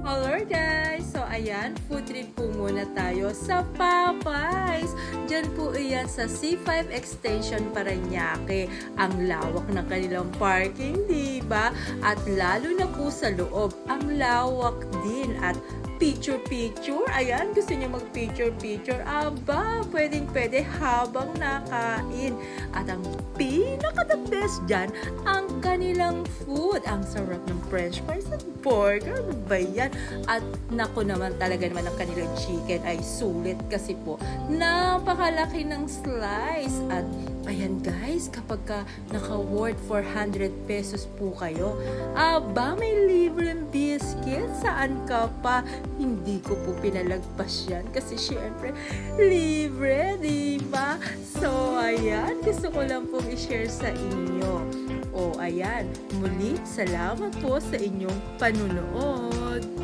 Hello guys! So ayan, food trip po muna tayo sa Popeyes. Diyan po iyan sa C5 Extension Parañaque. Ang lawak ng kanilang parking, diba? At lalo na po sa loob, ang lawak din at picture-picture. Ayan, gusto niyo mag-picture-picture. Aba, pwedeng-pwede habang nakain. At ang pinaka-the best dyan, ang kanilang food. Ang sarap ng french fries at burger. Ano ba yan? At naku naman talaga naman ang kanilang chicken ay sulit kasi po napakalaki ng slice. At ayan guys, kapag ka naka-worth 400 pesos po kayo, aba, may libreng biscuit. Saan ka pa? Hindi ko po pinalagpas yan kasi syempre libre, diba? So ayan, gusto ko lang pong i-share sa inyo. O ayan, muli salamat po sa inyong panunood.